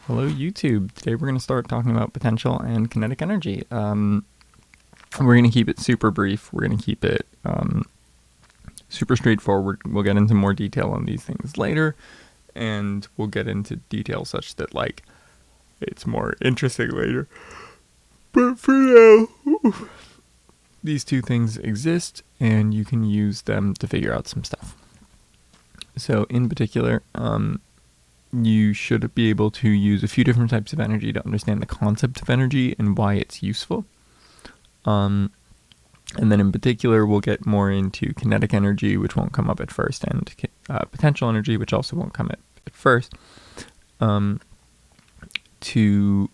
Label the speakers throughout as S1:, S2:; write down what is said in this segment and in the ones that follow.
S1: Hello YouTube. Today we're going to start talking about potential and kinetic energy. We're going to keep it super brief. We're going to keep it super straightforward. We'll get into more detail on these things later, and we'll get into detail such that it's more interesting later. But for now, these two things exist, and you can use them to figure out some stuff. So in particular, you should be able to use a few different types of energy to understand the concept of energy and why it's useful. And then in particular, we'll get more into kinetic energy, which won't come up at first, and potential energy, which also won't come at first, to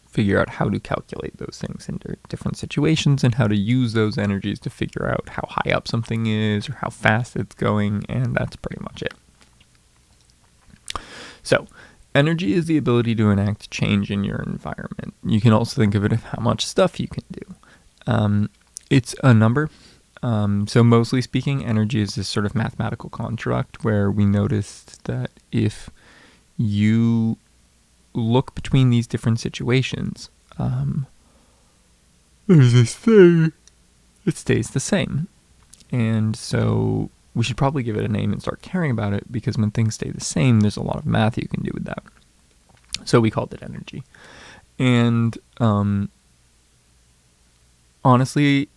S1: figure out how to calculate those things in different situations and how to use those energies to figure out how high up something is or how fast it's going, and that's pretty much it. So, energy is the ability to enact change in your environment. You can also think of it as how much stuff you can do. It's a number. So mostly speaking, energy is this sort of mathematical construct where we noticed that if you look between these different situations, there's this thing. It stays the same. And so we should probably give it a name and start caring about it, because when things stay the same, there's a lot of math you can do with that. So we called it energy. And honestly,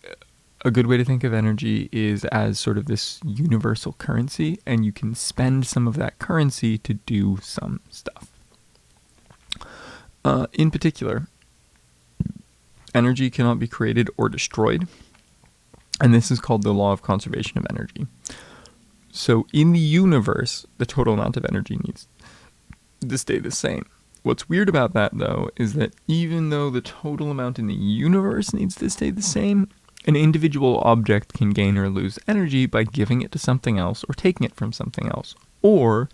S1: a good way to think of energy is as sort of this universal currency, and you can spend some of that currency to do some stuff. In particular, energy cannot be created or destroyed, and this is called the law of conservation of energy. So in the universe, the total amount of energy needs to stay the same. What's weird about that, though, is that even though the total amount in the universe needs to stay the same, an individual object can gain or lose energy by giving it to something else or taking it from something else, or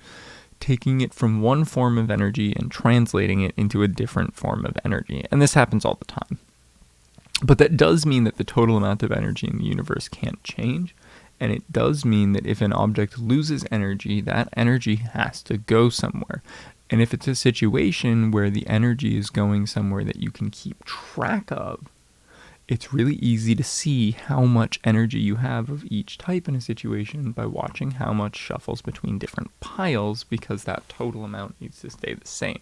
S1: taking it from one form of energy and translating it into a different form of energy. And this happens all the time. But that does mean that the total amount of energy in the universe can't change. And it does mean that if an object loses energy, that energy has to go somewhere. And if it's a situation where the energy is going somewhere that you can keep track of, it's really easy to see how much energy you have of each type in a situation by watching how much shuffles between different piles, because that total amount needs to stay the same.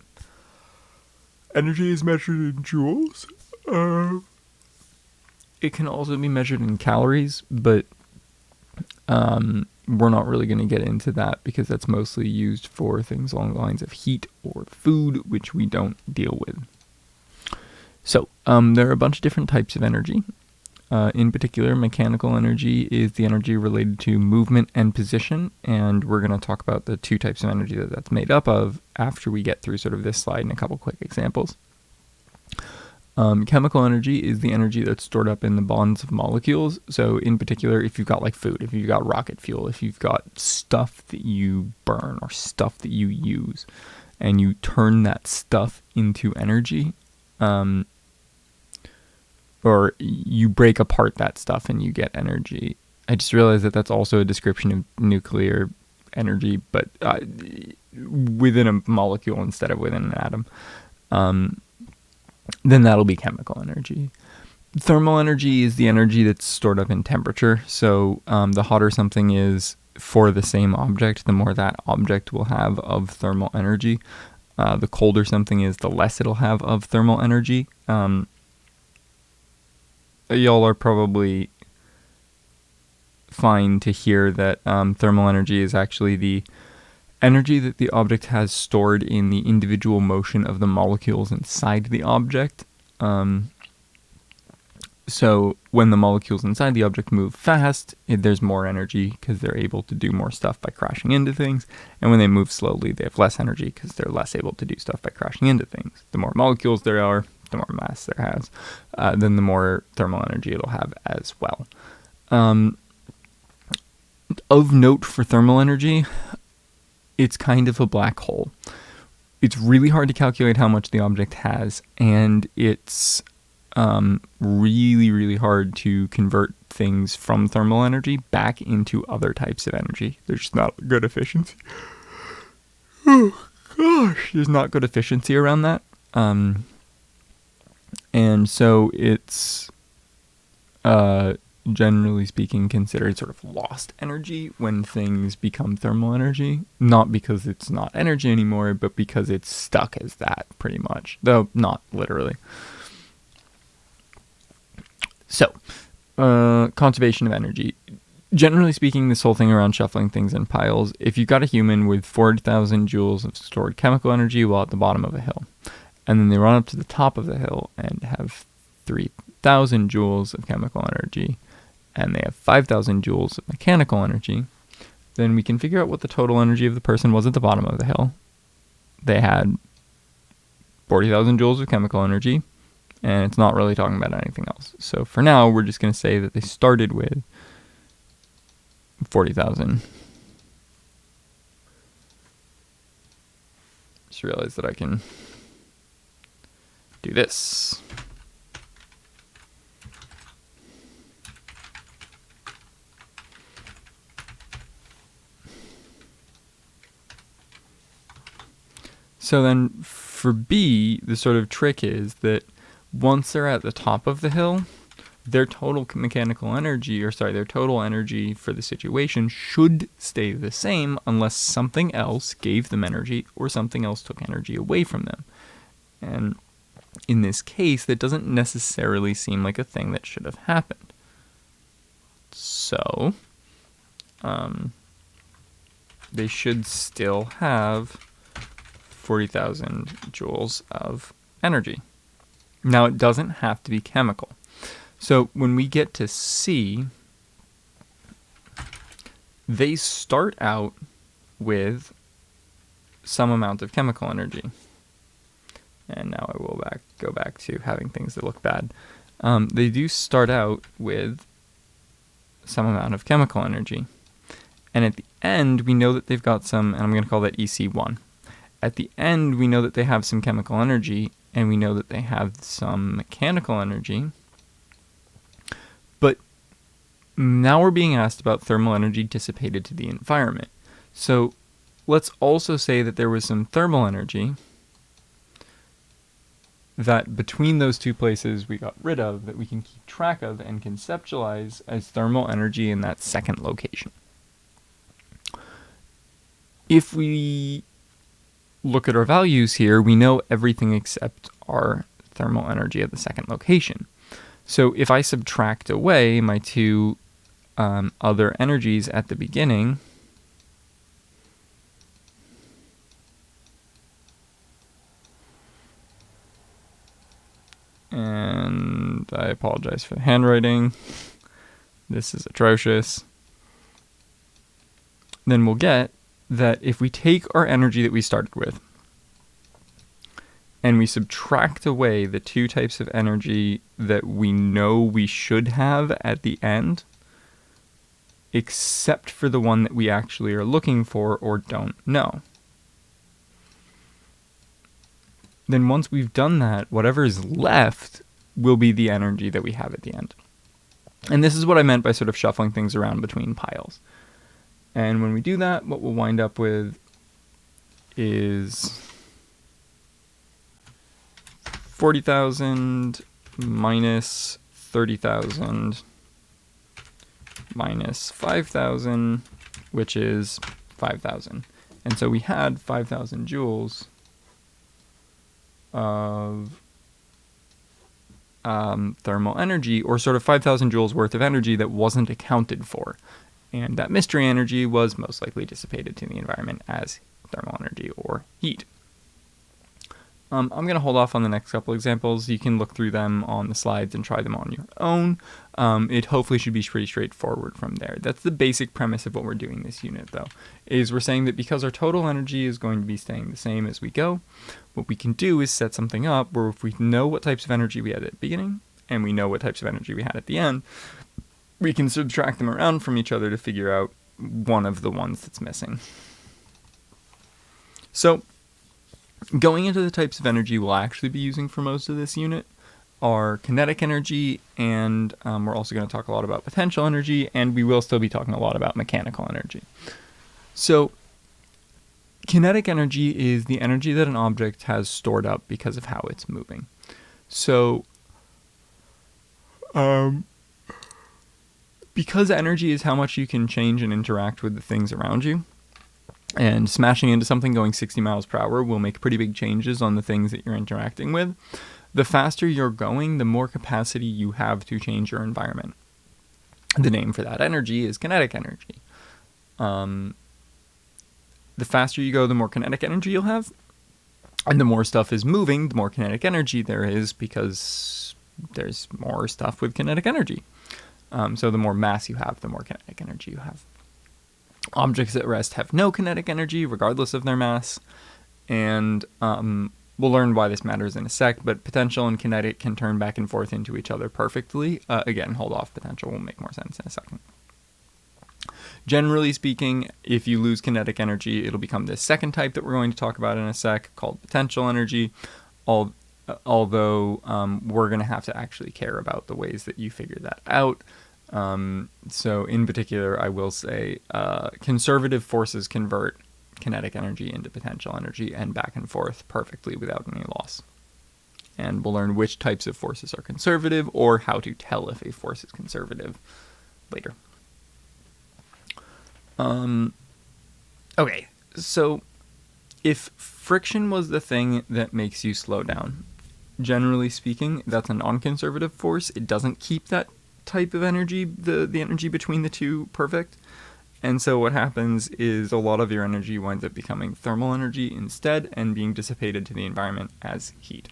S1: Energy is measured in joules. It can also be measured in calories, but we're not really going to get into that because that's mostly used for things along the lines of heat or food, which we don't deal with. So there are a bunch of different types of energy. In particular, mechanical energy is the energy related to movement and position, and we're going to talk about the two types of energy that that's made up of after we get through sort of this slide and a couple quick examples. Chemical energy is the energy that's stored up in the bonds of molecules. So in particular, if you've got like food, if you've got rocket fuel, if you've got stuff that you burn or stuff that you use, and you turn that stuff into energy, or you break apart that stuff and you get energy. I just realized that that's also a description of nuclear energy, but within a molecule instead of within an atom. Then that'll be chemical energy. Thermal energy is the energy that's stored up in temperature. So the hotter something is for the same object, the more that object will have of thermal energy. The colder something is, the less it'll have of thermal energy. Y'all are probably fine to hear that thermal energy is actually the energy that the object has stored in the individual motion of the molecules inside the object. So when the molecules inside the object move fast, there's more energy because they're able to do more stuff by crashing into things. And when they move slowly, they have less energy because they're less able to do stuff by crashing into things. The more molecules there are, the more mass there has, then the more thermal energy it'll have as well. Of note for thermal energy, it's kind of a black hole. It's really hard to calculate how much the object has, and it's really, really hard to convert things from thermal energy back into other types of energy. There's just not good efficiency. there's not good efficiency around that. And so it's generally speaking considered sort of lost energy when things become thermal energy, not because it's not energy anymore, but because it's stuck as that pretty much, though not literally. So conservation of energy. Generally speaking, this whole thing around shuffling things in piles, if you've got a human with 40,000 joules of stored chemical energy while at the bottom of a hill, and then they run up to the top of the hill and have 3,000 joules of chemical energy, and they have 5,000 joules of mechanical energy, then we can figure out what the total energy of the person was at the bottom of the hill. They had 40,000 joules of chemical energy, and it's not really talking about anything else. So for now, we're just going to say that they started with 40,000. Just realized that I can do this. So then for B, the sort of trick is that once they're at the top of the hill, their total mechanical energy, their total energy for the situation should stay the same unless something else gave them energy or something else took energy away from them. And in this case, that doesn't necessarily seem like a thing that should have happened. So, they should still have 40,000 joules of energy. Now, it doesn't have to be chemical. So when we get to C, they start out with some amount of chemical energy. And now I will go back to having things that look bad. They do start out with some amount of chemical energy. And at the end, we know that they've got some, and I'm going to call that EC1. At the end, we know that they have some chemical energy, and we know that they have some mechanical energy. But now we're being asked about thermal energy dissipated to the environment. So let's also say that there was some thermal energy that between those two places we got rid of, that we can keep track of and conceptualize as thermal energy in that second location. If we look at our values here, we know everything except our thermal energy at the second location. So if I subtract away my two other energies at the beginning, and I apologize for the handwriting, this is atrocious, then we'll get that if we take our energy that we started with and we subtract away the two types of energy that we know we should have at the end, except for the one that we actually are looking for or don't know, then once we've done that, whatever is left will be the energy that we have at the end. And this is what I meant by sort of shuffling things around between piles. And when we do that, what we'll wind up with is 40,000 minus 30,000 minus 5,000, which is 5,000. And so we had 5,000 joules of thermal energy, or sort of 5,000 joules worth of energy that wasn't accounted for. And that mystery energy was most likely dissipated to the environment as thermal energy or heat. I'm going to hold off on the next couple examples. You can look through them on the slides and try them on your own. It hopefully should be pretty straightforward from there. That's the basic premise of what we're doing this unit, though, is we're saying that because our total energy is going to be staying the same as we go, what we can do is set something up where if we know what types of energy we had at the beginning and we know what types of energy we had at the end, we can subtract them around from each other to figure out one of the ones that's missing. So going into the types of energy we'll actually be using for most of this unit are kinetic energy, and we're also going to talk a lot about potential energy, and we will still be talking a lot about mechanical energy. So Kinetic energy is the energy that an object has stored up because of how it's moving. So, because energy is how much you can change and interact with the things around you, and smashing into something going 60 miles per hour will make pretty big changes on the things that you're interacting with. The faster you're going, the more capacity you have to change your environment. The name for that energy is kinetic energy. The faster you go, the more kinetic energy you'll have. And the more stuff is moving, the more kinetic energy there is, because there's more stuff with kinetic energy. So the more mass you have, the more kinetic energy you have. Objects at rest have no kinetic energy, regardless of their mass. And we'll learn why this matters in a sec, but potential and kinetic can turn back and forth into each other perfectly. Again, hold off, potential will make more sense in a second. Generally speaking, if you lose kinetic energy, it'll become this second type that we're going to talk about in a sec, called potential energy, although we're going to have to actually care about the ways that you figure that out. So in particular, I will say conservative forces convert kinetic energy into potential energy and back and forth perfectly without any loss. And we'll learn which types of forces are conservative or how to tell if a force is conservative later. Okay, so if friction was the thing that makes you slow down, generally speaking, that's a non-conservative force. It doesn't keep that type of energy, the energy between the two, perfect. And so what happens is a lot of your energy winds up becoming thermal energy instead and being dissipated to the environment as heat.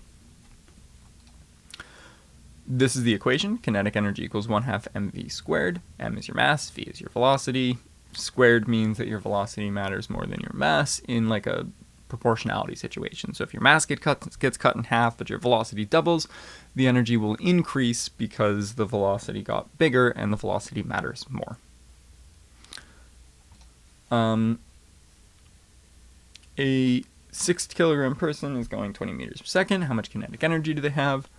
S1: This is the equation. Kinetic energy equals 1/2 mv squared. M is your mass, v is your velocity. Squared means that your velocity matters more than your mass in like a proportionality situation. So if your mass gets cut in half, but your velocity doubles, the energy will increase because the velocity got bigger and the velocity matters more. A 6 kilogram person is going 20 meters per second. How much kinetic energy do they have?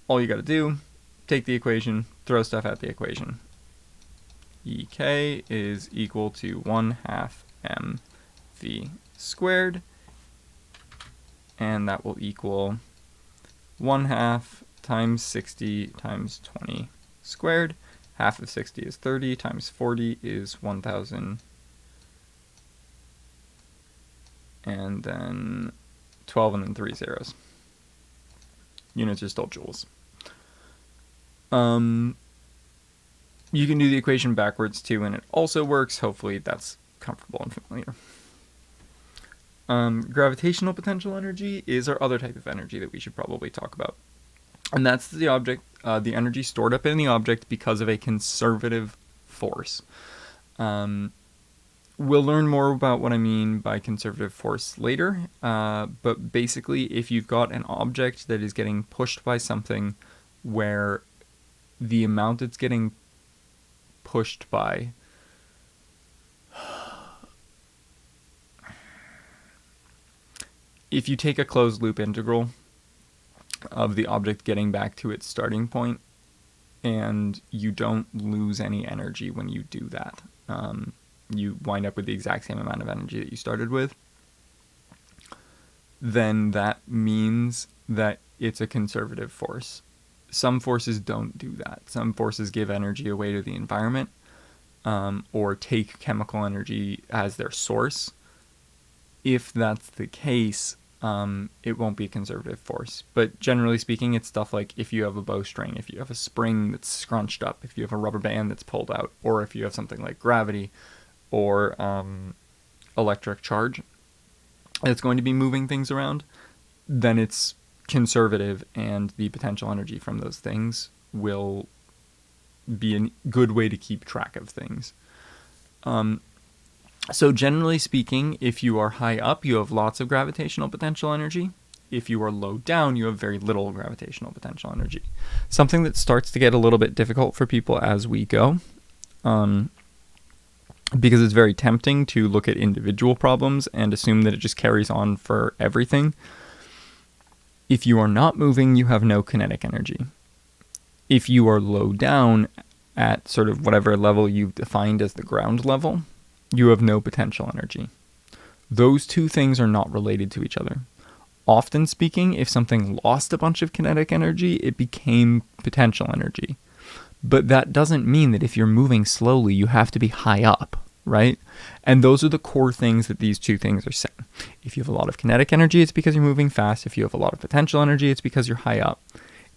S1: All you got to do, take the equation, throw stuff at the equation. EK is equal to 1/2 mv squared, and that will equal 1/2 times 60 times 20 squared. Half of 60 is 30 times 40 is 1,000, and then 12 and then 3 zeros. Units are still joules. You can do the equation backwards too, and it also works. Hopefully that's comfortable and familiar. Gravitational potential energy is our other type of energy that we should probably talk about. And that's the the energy stored up in the object because of a conservative force. We'll learn more about what I mean by conservative force later, but basically if you've got an object that is getting pushed by something where the amount it's getting pushed by if you take a closed loop integral of the object getting back to its starting point and you don't lose any energy when you do that, you wind up with the exact same amount of energy that you started with, then that means that it's a conservative force. Some forces don't do that. Some forces give energy away to the environment, or take chemical energy as their source. If that's the case, it won't be a conservative force. But generally speaking, it's stuff like if you have a bowstring, if you have a spring that's scrunched up, if you have a rubber band that's pulled out, or if you have something like gravity or electric charge that's going to be moving things around, then it's conservative, and the potential energy from those things will be a good way to keep track of things. So generally speaking, if you are high up, you have lots of gravitational potential energy. If you are low down, you have very little gravitational potential energy. Something that starts to get a little bit difficult for people as we go, because it's very tempting to look at individual problems and assume that it just carries on for everything. If you are not moving, you have no kinetic energy. If you are low down at sort of whatever level you've defined as the ground level, you have no potential energy. Those two things are not related to each other. Often speaking, if something lost a bunch of kinetic energy, it became potential energy. But that doesn't mean that if you're moving slowly, you have to be high up, right? And those are the core things that these two things are saying. If you have a lot of kinetic energy, it's because you're moving fast. If you have a lot of potential energy, it's because you're high up.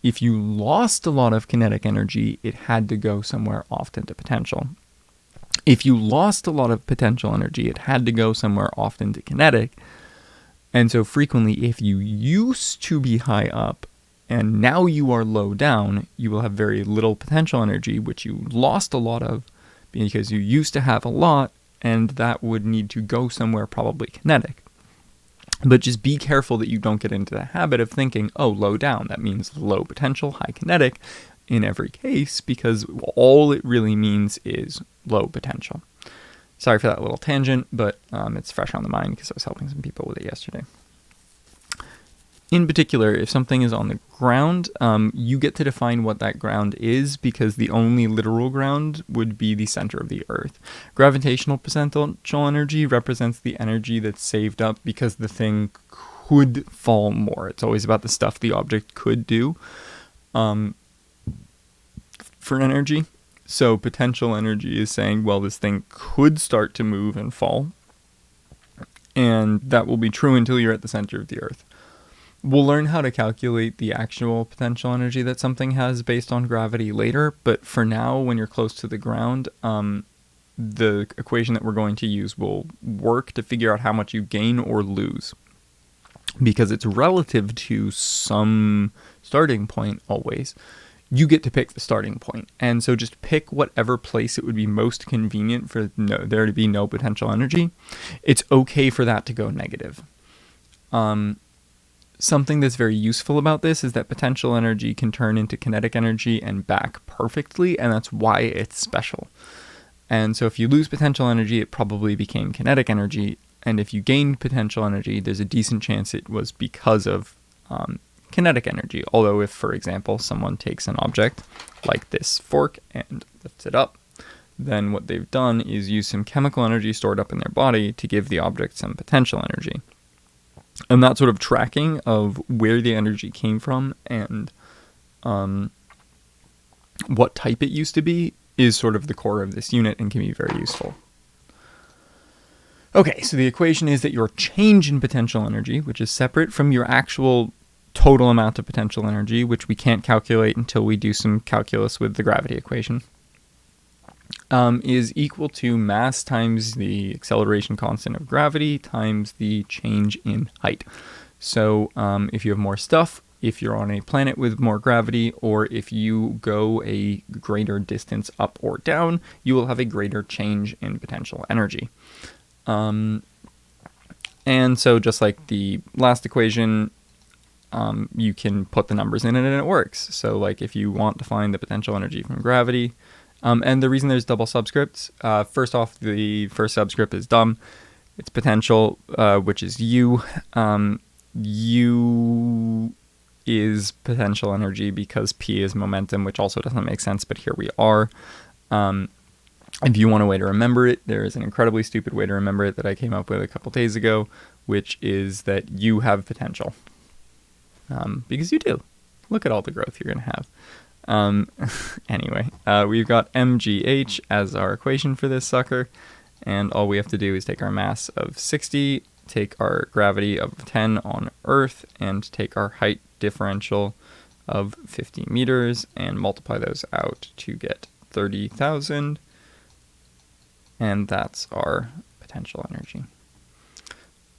S1: If you lost a lot of kinetic energy, it had to go somewhere off into potential. If you lost a lot of potential energy, it had to go somewhere off into kinetic. And so frequently, if you used to be high up and now you are low down, you will have very little potential energy, which you lost a lot of because you used to have a lot, and that would need to go somewhere probably kinetic. But just be careful that you don't get into the habit of thinking, oh, low down, that means low potential, high kinetic in every case, because all it really means is low potential. Sorry for that little tangent, but it's fresh on the mind because I was helping some people with it yesterday. In particular, if something is on the ground, you get to define what that ground is, because the only literal ground would be the center of the Earth. Gravitational potential energy represents the energy that's saved up because the thing could fall more. It's always about the stuff the object could do for energy. So potential energy is saying, well, this thing could start to move and fall. And that will be true until you're at the center of the Earth. We'll learn how to calculate the actual potential energy that something has based on gravity later, but for now, when you're close to the ground, the equation that we're going to use will work to figure out how much you gain or lose, because it's relative to some starting point always. You get to pick the starting point, and so just pick whatever place it would be most convenient for there to be no potential energy. It's okay for that to go negative. Something that's very useful about this is that potential energy can turn into kinetic energy and back perfectly, and that's why it's special. And so if you lose potential energy, it probably became kinetic energy, and if you gained potential energy, there's a decent chance it was because of kinetic energy. Although if, for example, someone takes an object like this fork and lifts it up, then what they've done is use some chemical energy stored up in their body to give the object some potential energy. And that sort of tracking of where the energy came from and what type it used to be is sort of the core of this unit and can be very useful. Okay, so the equation is that your change in potential energy, which is separate from your actual total amount of potential energy, which we can't calculate until we do some calculus with the gravity equation, is equal to mass times the acceleration constant of gravity times the change in height. So if you have more stuff, if you're on a planet with more gravity, or if you go a greater distance up or down, you will have a greater change in potential energy. And so just like the last equation, you can put the numbers in it and it works. So like if you want to find the potential energy from gravity, and the reason there's double subscripts, first off, the first subscript is dumb. It's potential, which is U. U is potential energy because P is momentum, which also doesn't make sense, but here we are. If you want a way to remember it, there is an incredibly stupid way to remember it that I came up with a couple days ago, which is that you have potential. Because you do. Look at all the growth you're going to have. Anyway, we've got mgh as our equation for this sucker, and all we have to do is take our mass of 60, take our gravity of 10 on Earth, and take our height differential of 50 meters, and multiply those out to get 30,000, and that's our potential energy.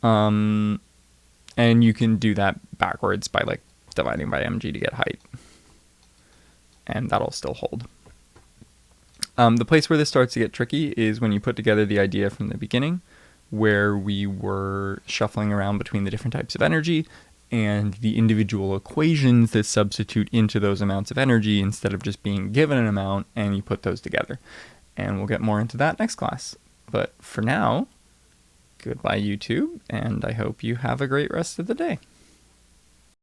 S1: And you can do that backwards by like dividing by mg to get height, and that'll still hold. The place where this starts to get tricky is when you put together the idea from the beginning, where we were shuffling around between the different types of energy and the individual equations that substitute into those amounts of energy instead of just being given an amount, and you put those together. And we'll get more into that next class. But for now, goodbye YouTube, and I hope you have a great rest of the day.